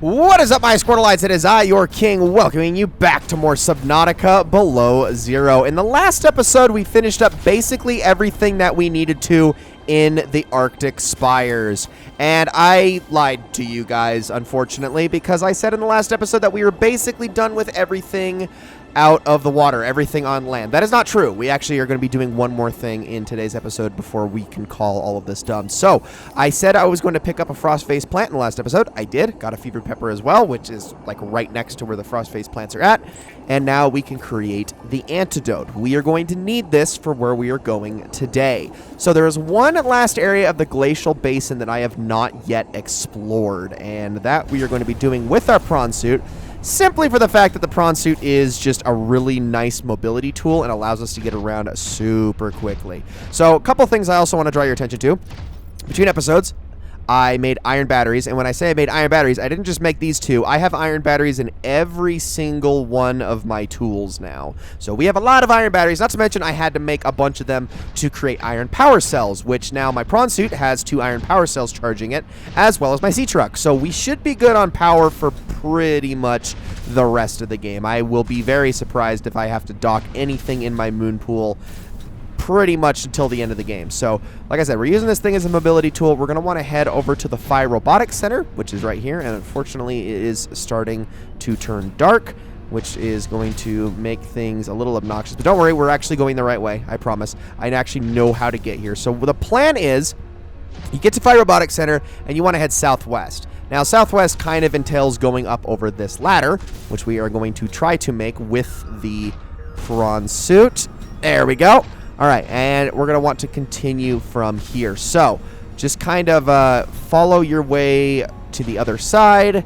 What is up, my Squirtleites? It is I, your king, welcoming you back to more Subnautica Below Zero. In the last episode, we finished up basically everything that we needed to in the Arctic Spires. And I lied to you guys, unfortunately, because I said in the last episode that we were basically done with everything out of the water, everything on land. That is not true. We actually are going to be doing one more thing in today's episode before we can call all of this done. So, I said I was going to pick up a frost-faced plant in the last episode. I did. Got a fevered pepper as well, which is like right next to where the frost-faced plants are at. And now we can create the antidote. We are going to need this for where we are going today. So there is one last area of the glacial basin that I have not yet explored, and that we are going to be doing with our prawn suit. Simply for the fact that the prawn suit is just a really nice mobility tool and allows us to get around super quickly. So a couple things I also want to draw your attention to. Between episodes, I made iron batteries, and when I say I made iron batteries, I didn't just make these two. I have iron batteries in every single one of my tools now. So we have a lot of iron batteries, not to mention I had to make a bunch of them to create iron power cells, which now my prawn suit has 2 iron power cells charging it, as well as my sea truck. So we should be good on power for pretty much the rest of the game. I will be very surprised if I have to dock anything in my moon pool pretty much until the end of the game. So, like I said, we're using this thing as a mobility tool. We're going to want to head over to the Phi Robotics Center, which is right here, and unfortunately it is starting to turn dark, which is going to make things a little obnoxious. But don't worry, we're actually going the right way, I promise. I actually know how to get here. So the plan is, you get to Phi Robotics Center, and you want to head southwest. Now, southwest kind of entails going up over this ladder, which we are going to try to make with the prawn suit. There we go. All right, and we're going to want to continue from here. So just kind of follow your way to the other side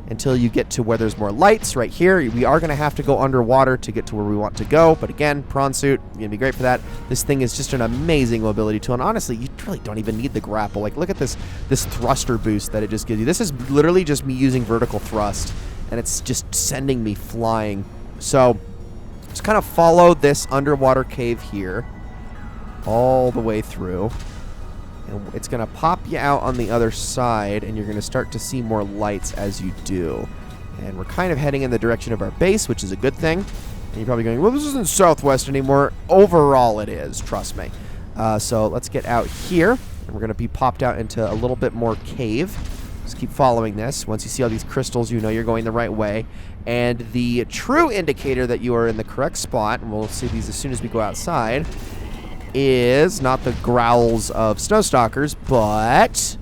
until you get to where there's more lights right here. We are going to have to go underwater to get to where we want to go. But again, prawn suit, you're going to be great for that. This thing is just an amazing mobility tool. And honestly, you really don't even need the grapple. Like, look at this thruster boost that it just gives you. This is literally just me using vertical thrust, and it's just sending me flying. So just kind of follow this underwater cave here all the way through, and it's going to pop you out on the other side, and you're going to start to see more lights as you do. And we're kind of heading in the direction of our base, which is a good thing. And you're probably going, well, this isn't southwest anymore. Overall it is, trust me. So let's get out here, and we're going to be popped out into a little bit more cave. Just keep following this. Once you see all these crystals, you know you're going the right way. And the true indicator that you are in the correct spot, and we'll see these as soon as we go outside, is not the growls of snowstalkers, but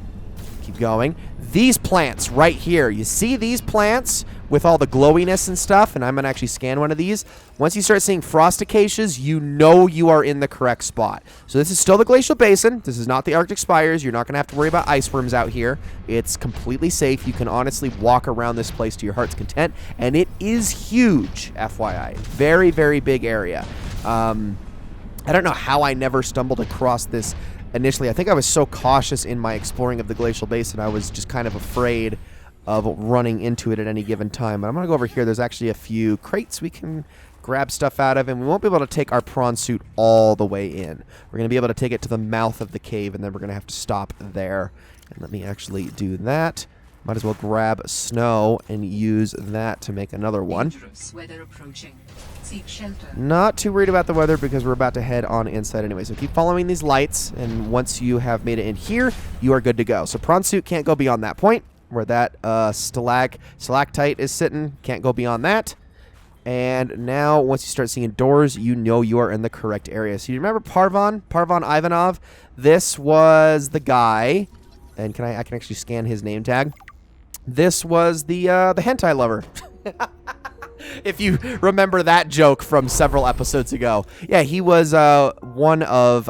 keep going. These plants right here. You see these plants with all the glowiness and stuff, and I'm going to actually scan one of these. Once you start seeing frost acacias, you know you are in the correct spot. So this is still the glacial basin. This is not the Arctic Spires. You're not going to have to worry about ice worms out here. It's completely safe. You can honestly walk around this place to your heart's content, and it is huge, FYI. Very, very big area. I don't know how I never stumbled across this initially. I think I was so cautious in my exploring of the glacial basin, I was just kind of afraid of running into it at any given time. But I'm going to go over here. There's actually a few crates we can grab stuff out of, and we won't be able to take our prawn suit all the way in. We're going to be able to take it to the mouth of the cave, and then we're going to have to stop there. And let me actually do that. Might as well grab snow and use that to make another one. Weather approaching. Seek shelter. Not too worried about the weather because we're about to head on inside anyway. So keep following these lights, and once you have made it in here, you are good to go. So prawn suit can't go beyond that point where that stalactite is sitting. Can't go beyond that. And now once you start seeing doors, you know you are in the correct area. So you remember Parvon Ivanov? This was the guy, and I can actually scan his name tag. This was the hentai lover. If you remember that joke from several episodes ago. Yeah, he was one of...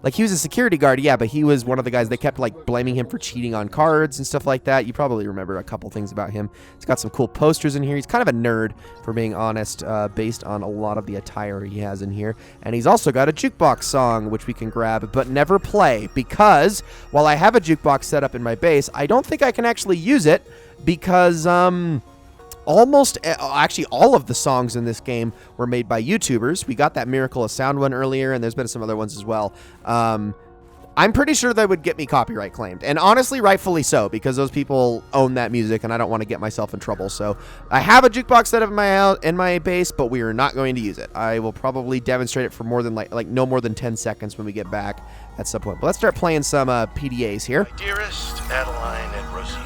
like, he was a security guard, yeah, but he was one of the guys. They kept, like, blaming him for cheating on cards and stuff like that. You probably remember a couple things about him. He's got some cool posters in here. He's kind of a nerd, for being honest, based on a lot of the attire he has in here. And he's also got a jukebox song, which we can grab, but never play. Because, while I have a jukebox set up in my base, I don't think I can actually use it because... actually all of the songs in this game were made by YouTubers. We got that Miracle of Sound one earlier, and there's been some other ones as well. I'm pretty sure that would get me copyright claimed. And honestly, rightfully so, because those people own that music and I don't want to get myself in trouble. So I have a jukebox set up in my base, but we are not going to use it. I will probably demonstrate it for more than like no more than 10 seconds when we get back at some point. But let's start playing some PDAs here. My dearest Adeline and Rosita.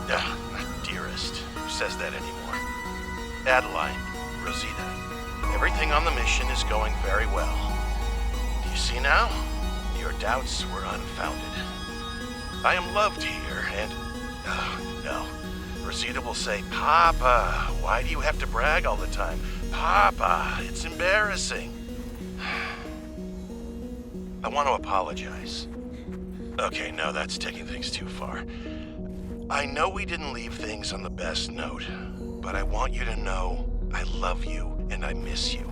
Not dearest. Who says that anymore? Adeline, Rosita. Everything on the mission is going very well. Do you see now? Your doubts were unfounded. I am loved here, and... no. Rosita will say, Papa, why do you have to brag all the time? Papa, it's embarrassing. I want to apologize. Okay, no, that's taking things too far. I know we didn't leave things on the best note, but I want you to know I love you and I miss you.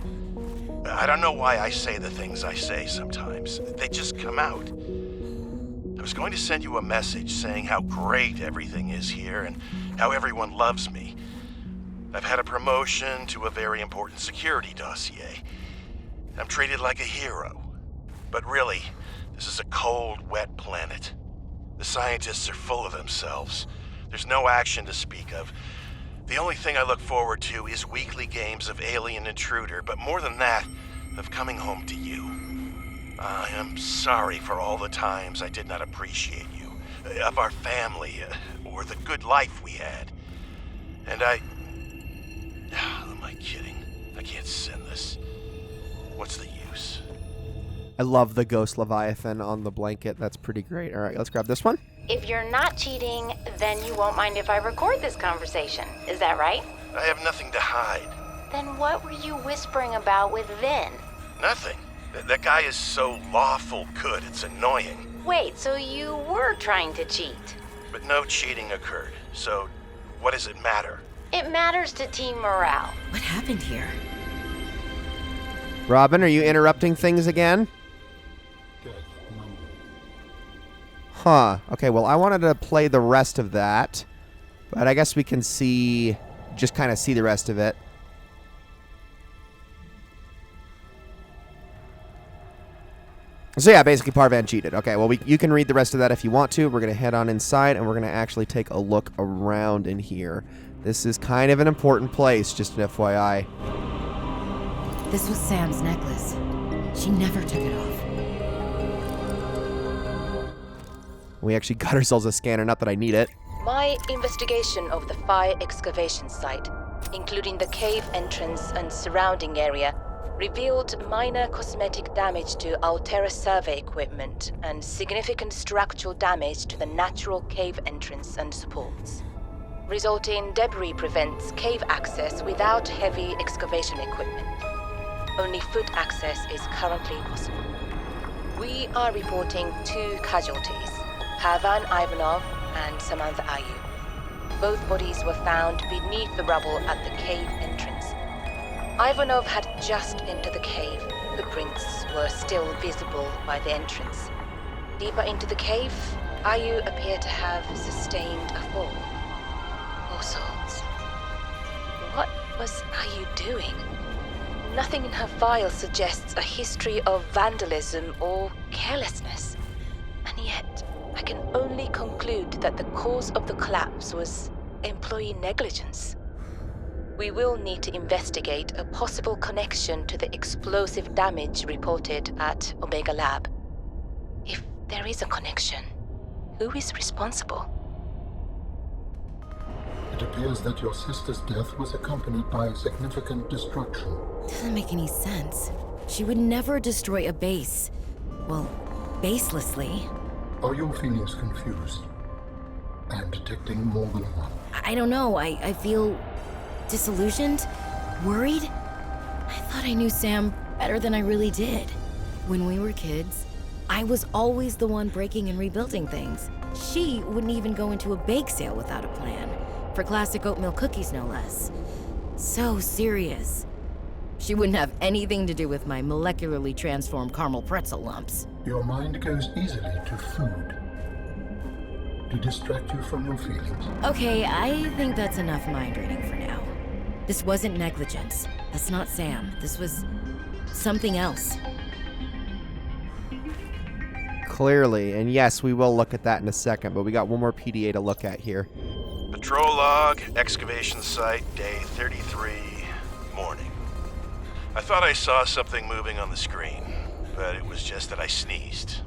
I don't know why I say the things I say sometimes. They just come out. I was going to send you a message saying how great everything is here and how everyone loves me. I've had a promotion to a very important security dossier. I'm treated like a hero. But really, this is a cold, wet planet. The scientists are full of themselves. There's no action to speak of. The only thing I look forward to is weekly games of Alien Intruder, but more than that, of coming home to you. I am sorry for all the times I did not appreciate you, of our family, or the good life we had. And am I kidding? I can't send this. What's the use? I love the Ghost Leviathan on the blanket. That's pretty great. All right, let's grab this one. If you're not cheating, then you won't mind if I record this conversation. Is that right? I have nothing to hide. Then what were you whispering about with Vin? Nothing. That guy is so lawful good, it's annoying. Wait, so you were trying to cheat? But no cheating occurred, so what does it matter? It matters to team morale. What happened here? Robin, are you interrupting things again? Huh. Okay, well, I wanted to play the rest of that, but I guess we can just kind of see the rest of it. So yeah, basically Parvan cheated. Okay, well, you can read the rest of that if you want to. We're going to head on inside, and we're going to actually take a look around in here. This is kind of an important place, just an FYI. This was Sam's necklace. She never took it off. We actually got ourselves a scanner, not that I need it. My investigation of the fire excavation site, including the cave entrance and surrounding area, revealed minor cosmetic damage to Altera survey equipment and significant structural damage to the natural cave entrance and supports. Resulting debris prevents cave access without heavy excavation equipment. Only foot access is currently possible. We are reporting 2 casualties, Pavan Ivanov and Samantha Ayu. Both bodies were found beneath the rubble at the cave entrance. Ivanov had just entered the cave. Footprints were still visible by the entrance. Deeper into the cave, Ayu appeared to have sustained a fall. All sorts. What was Ayu doing? Nothing in her file suggests a history of vandalism or carelessness. And yet, I can only conclude that the cause of the collapse was employee negligence. We will need to investigate a possible connection to the explosive damage reported at Omega Lab. If there is a connection, who is responsible? It appears that your sister's death was accompanied by significant destruction. Doesn't make any sense. She would never destroy a base. Well, baselessly. Are your feelings confused? I am detecting more than one. I don't know. I feel disillusioned, worried. I thought I knew Sam better than I really did. When we were kids, I was always the one breaking and rebuilding things. She wouldn't even go into a bake sale without a plan. For classic oatmeal cookies, no less. So serious. She wouldn't have anything to do with my molecularly transformed caramel pretzel lumps. Your mind goes easily to food. To distract you from your feelings. Okay, I think that's enough mind reading for now. This wasn't negligence. That's not Sam. This was something else. Clearly. And yes, we will look at that in a second, but we got one more PDA to look at here. Patrol log, excavation site, day 33, morning. I thought I saw something moving on the screen, but it was just that I sneezed.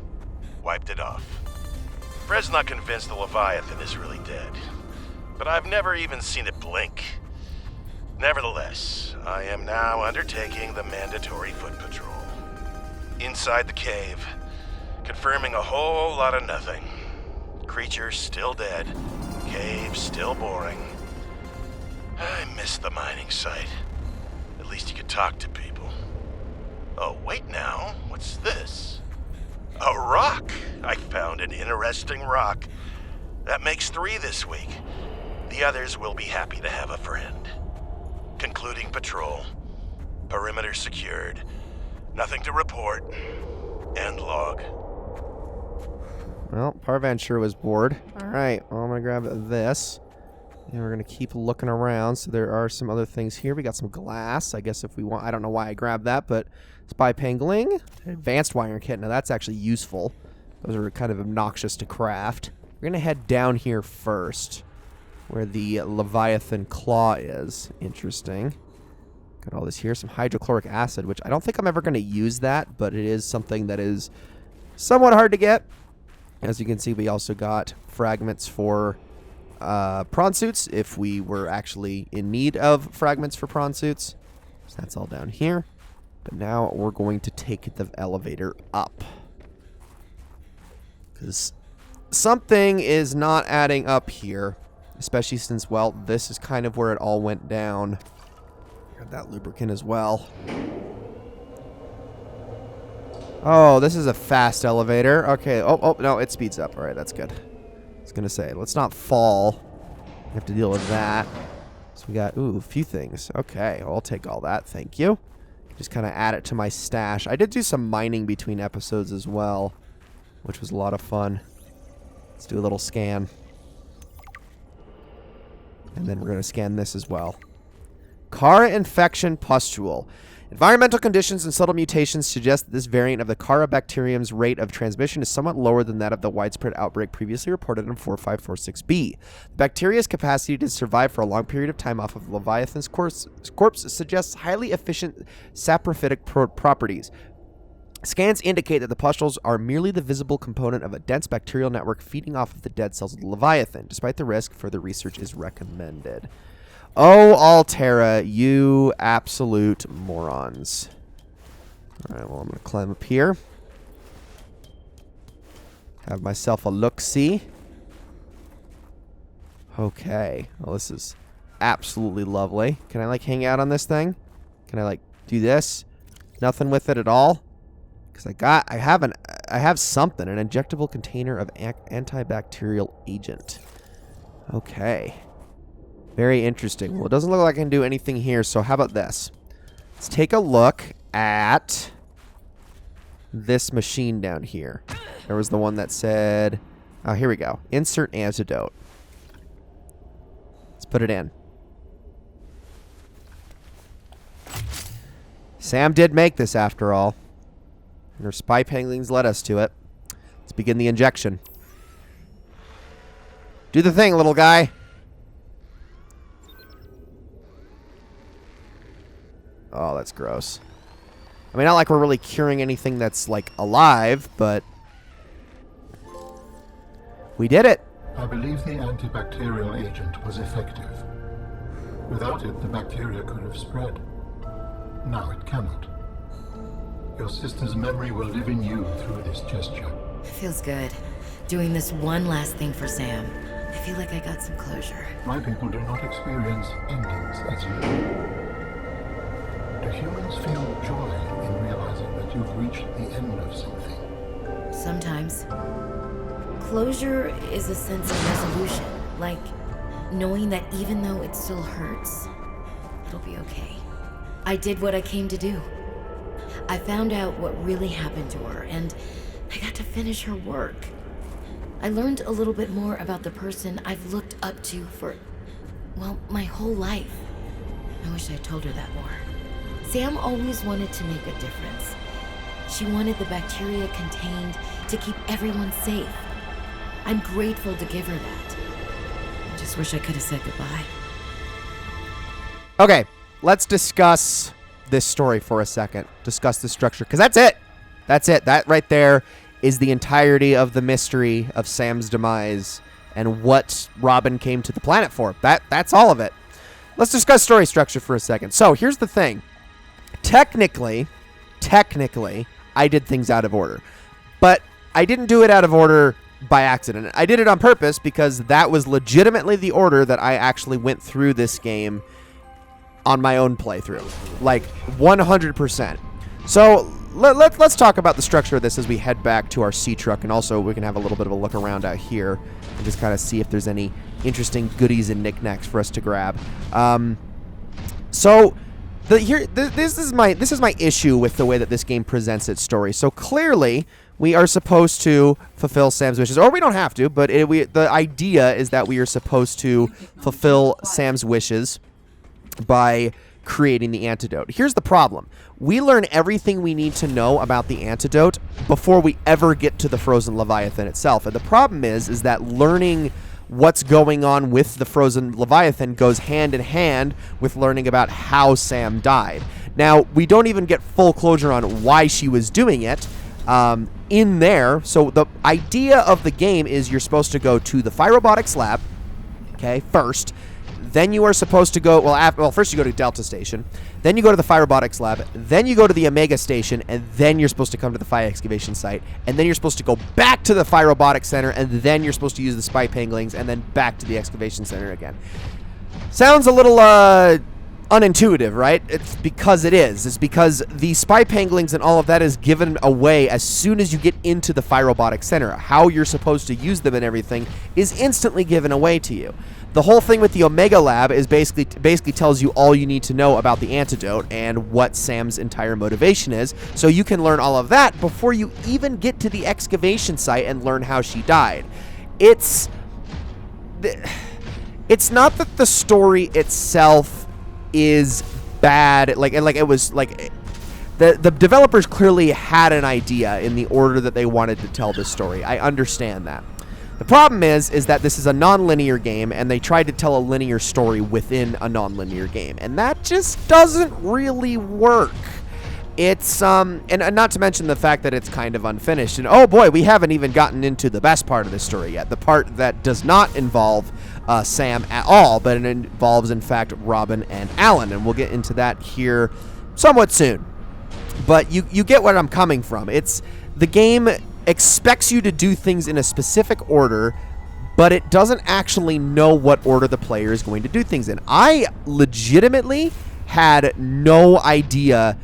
Wiped it off. Fred's not convinced the Leviathan is really dead, but I've never even seen it blink. Nevertheless, I am now undertaking the mandatory foot patrol. Inside the cave, confirming a whole lot of nothing. Creatures still dead, cave still boring. I miss the mining site. At least you could talk to people. Oh, wait now, what's this? A rock! I found an interesting rock. That makes 3 this week. The others will be happy to have a friend. Concluding patrol. Perimeter secured. Nothing to report. End log. Well, Parvan sure was bored. Alright, well, I'm going to grab this. And we're going to keep looking around. So there are some other things here. We got some glass. I guess if we want... I don't know why I grabbed that, but... Spy Pangling. Advanced wiring kit. Now that's actually useful. Those are kind of obnoxious to craft. We're going to head down here first. Where the Leviathan claw is. Interesting. Got all this here. Some hydrochloric acid, which I don't think I'm ever going to use that, but it is something that is somewhat hard to get. As you can see, we also got fragments for prawn suits, if we were actually in need of fragments for prawn suits. So that's all down here. But now we're going to take the elevator up. Because something is not adding up here. Especially since, well, this is kind of where it all went down. Got that lubricant as well. Oh, this is a fast elevator. Okay. Oh, no, it speeds up. All right, that's good. I was going to say, let's not fall. We have to deal with that. So we got, ooh, a few things. Okay, I'll take all that. Thank you. Just kind of add it to my stash. I did do some mining between episodes as well, which was a lot of fun. Let's do a little scan. And then we're going to scan this as well. Cara infection pustule. Environmental conditions and subtle mutations suggest that this variant of the Cara bacterium's rate of transmission is somewhat lower than that of the widespread outbreak previously reported in 4546b. The bacteria's capacity to survive for a long period of time off of Leviathan's corpse suggests highly efficient saprophytic properties. Scans indicate that the pustules are merely the visible component of a dense bacterial network feeding off of the dead cells of the Leviathan. Despite the risk, further research is recommended. Oh, Altera, you absolute morons. Alright, well, I'm going to climb up here. Have myself a look-see. Okay. Well, this is absolutely lovely. Can I, like, hang out on this thing? Can I, like, do this? Nothing with it at all? Because I have something, an injectable container of antibacterial agent. Okay. Very interesting. Well, it doesn't look like I can do anything here, so how about this? Let's take a look at this machine down here. There was the one that said, oh, here we go. Insert antidote. Let's put it in. Sam did make this after all. And her spy panglings led us to it. Let's begin the injection. Do the thing, little guy. Oh, that's gross. I mean, not like we're really curing anything that's, like, alive, but we did it. I believe the antibacterial agent was effective. Without it, the bacteria could have spread. Now it cannot. Your sister's memory will live in you through this gesture. It feels good. Doing this one last thing for Sam. I feel like I got some closure. My people do not experience endings as you do. Do humans feel joy in realizing that you've reached the end of something? Sometimes. Closure is a sense of resolution. Like knowing that even though it still hurts, it'll be okay. I did what I came to do. I found out what really happened to her, and I got to finish her work. I learned a little bit more about the person I've looked up to for, well, my whole life. I wish I told her that more. Sam always wanted to make a difference. She wanted the bacteria contained to keep everyone safe. I'm grateful to give her that. I just wish I could have said goodbye. Okay, let's discuss this story for a second. Discuss the structure, because that's it. That's it. That right there is the entirety of the mystery of Sam's demise and what Robin came to the planet for. That's all of it. Let's discuss story structure for a second. So here's the thing. Technically, I did things out of order. But I didn't do it out of order by accident. I did it on purpose because that was legitimately the order that I actually went through this game on my own playthrough. Like, 100%. So let's talk about the structure of this as we head back to our sea truck, and also we can have a little bit of a look around out here and just kind of see if there's any interesting goodies and knickknacks for us to grab. This is my issue with the way that this game presents its story. So clearly, we are supposed to fulfill Sam's wishes, or we don't have to, but the idea is that we are supposed to fulfill Sam's wishes by creating the antidote. Here's the problem. We learn everything we need to know about the antidote before we ever get to the frozen Leviathan itself. And the problem is that learning what's going on with the frozen Leviathan goes hand in hand with learning about how Sam died. Now, we don't even get full closure on why she was doing it in there. So the idea of the game is you're supposed to go to the Phyrobotics lab, okay, first. Then you are supposed to go, first you go to Delta Station, then you go to the Phyrobotics lab, then you go to the Omega Station, and then you're supposed to come to the Phi Excavation site, and then you're supposed to go back to the Phyrobotics Center, and then you're supposed to use the Spy Panglings, and then back to the Excavation Center again. Sounds a little unintuitive, right? It's because it is. It's because the Spy Panglings and all of that is given away as soon as you get into the Phyrobotics Center. How you're supposed to use them and everything is instantly given away to you. The whole thing with the Omega Lab is basically tells you all you need to know about the antidote and what Sam's entire motivation is, so you can learn all of that before you even get to the excavation site and learn how she died. It's not that the story itself is bad, the developers clearly had an idea in the order that they wanted to tell this story. I understand that. The problem is that this is a non-linear game, and they tried to tell a linear story within a non-linear game, and that just doesn't really work. It's and not to mention the fact that it's kind of unfinished. And oh boy, we haven't even gotten into the best part of the story yet, the part that does not involve Sam at all, but it involves in fact Robin and Alan, and we'll get into that here somewhat soon. But you get where I'm coming from. It's the game expects you to do things in a specific order, but it doesn't actually know what order the player is going to do things in. I legitimately had no idea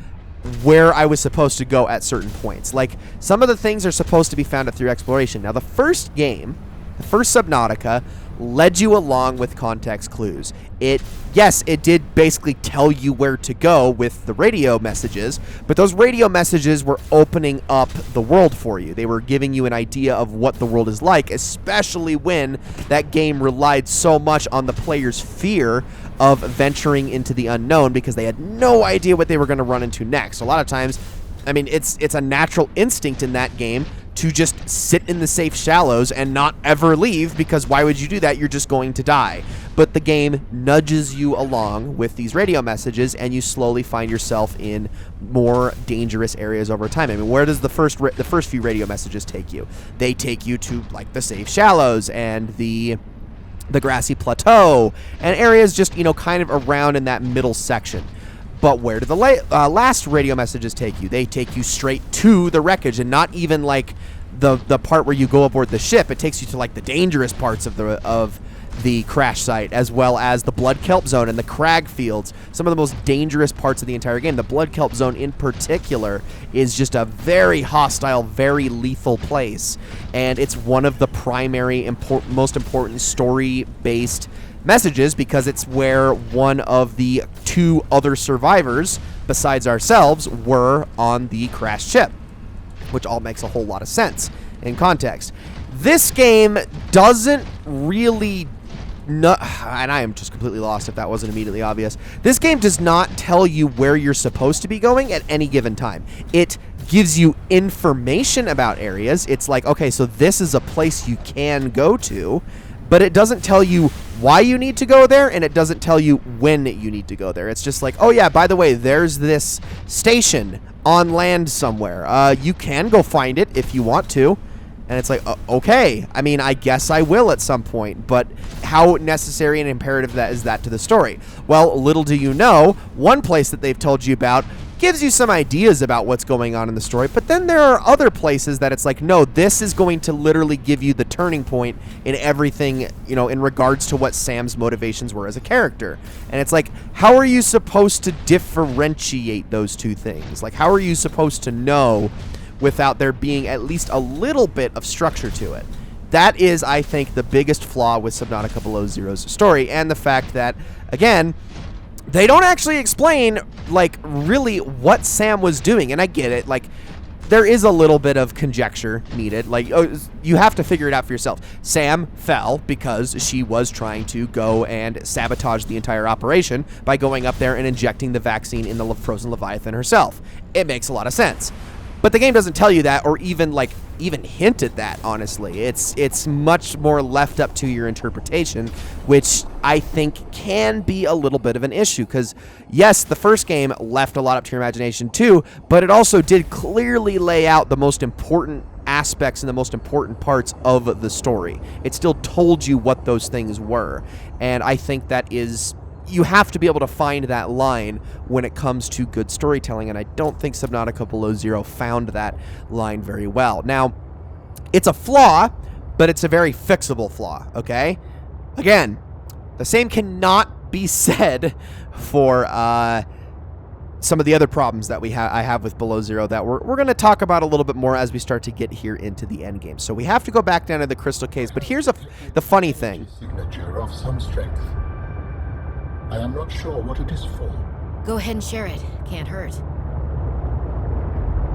where I was supposed to go at certain points. Like, some of the things are supposed to be found through exploration. Now, the first game, the first Subnautica, led you along with context clues. Yes, it did basically tell you where to go with the radio messages, but those radio messages were opening up the world for you. They were giving you an idea of what the world is like, especially when that game relied so much on the player's fear of venturing into the unknown because they had no idea what they were going to run into next. A lot of times, I mean, it's a natural instinct in that game to just sit in the safe shallows and not ever leave, because why would you do that? You're just going to die. But the game nudges you along with these radio messages, and you slowly find yourself in more dangerous areas over time. I mean, where does the first few radio messages take you? They take you to like the safe shallows and the grassy plateau and areas just, kind of around in that middle section. But where do the last radio messages take you? They take you straight to the wreckage, and not even like the part where you go aboard the ship. It takes you to like the dangerous parts of the crash site, as well as the blood kelp zone and the crag fields. Some of the most dangerous parts of the entire game. The blood kelp zone in particular is just a very hostile, very lethal place, and it's one of the primary most important story-based messages, because it's where one of the two other survivors besides ourselves were on the crashed ship, which all makes a whole lot of sense in context. This game doesn't really and I am just completely lost if that wasn't immediately obvious. This game does not tell you where you're supposed to be going at any given time. It gives you information about areas. It's like, okay, so this is a place you can go to, but it doesn't tell you why you need to go there, and it doesn't tell you when you need to go there. It's just like, oh yeah, by the way, there's this station on land somewhere. You can go find it if you want to. And it's like, okay, I mean, I guess I will at some point, but how necessary and imperative that is that to the story? Well, little do you know, one place that they've told you about gives you some ideas about what's going on in the story, but then there are other places that it's like, no, this is going to literally give you the turning point in everything, you know, in regards to what Sam's motivations were as a character. And it's like, how are you supposed to differentiate those two things? Like, how are you supposed to know without there being at least a little bit of structure to it? That is, I think, the biggest flaw with Subnautica Below Zero's story, and the fact that, again, they don't actually explain, like, really what Sam was doing. And I get it, like, there is a little bit of conjecture needed. Like, you have to figure it out for yourself. Sam fell because she was trying to go and sabotage the entire operation by going up there and injecting the vaccine in the frozen Leviathan herself. It makes a lot of sense. But the game doesn't tell you that, or even hint at that, honestly. It's much more left up to your interpretation, which I think can be a little bit of an issue, because yes, the first game left a lot up to your imagination too, but it also did clearly lay out the most important aspects and the most important parts of the story. It still told you what those things were, and I think that is... you have to be able to find that line when it comes to good storytelling, and I don't think Subnautica Below Zero found that line very well. Now, it's a flaw, but it's a very fixable flaw, okay? Again, the same cannot be said for some of the other problems that I have with Below Zero that we're going to talk about a little bit more as we start to get here into the end game. So we have to go back down to the Crystal Caves, but here's the funny thing. Signature of some strength. I am not sure what it is for. Go ahead and share it. Can't hurt.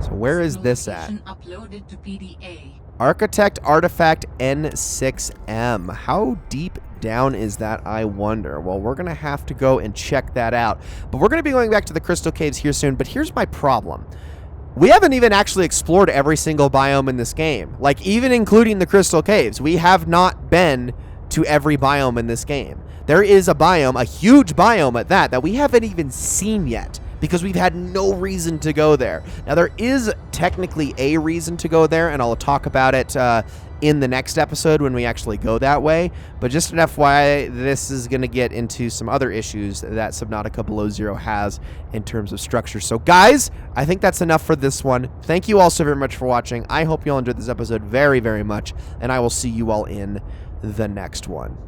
So where is this at? Uploaded to PDA. Architect Artifact N6M. How deep down is that, I wonder? Well, we're going to have to go and check that out. But we're going to be going back to the Crystal Caves here soon. But here's my problem. We haven't even actually explored every single biome in this game. Like, even including the Crystal Caves. We have not been to every biome in this game. There is a biome, a huge biome at that we haven't even seen yet, because we've had no reason to go there. Now, there is technically a reason to go there, and I'll talk about it in the next episode when we actually go that way. But just an FYI, this is going to get into some other issues that Subnautica Below Zero has in terms of structure. So, guys, I think that's enough for this one. Thank you all so very much for watching. I hope you all enjoyed this episode very, very much, and I will see you all in the next one.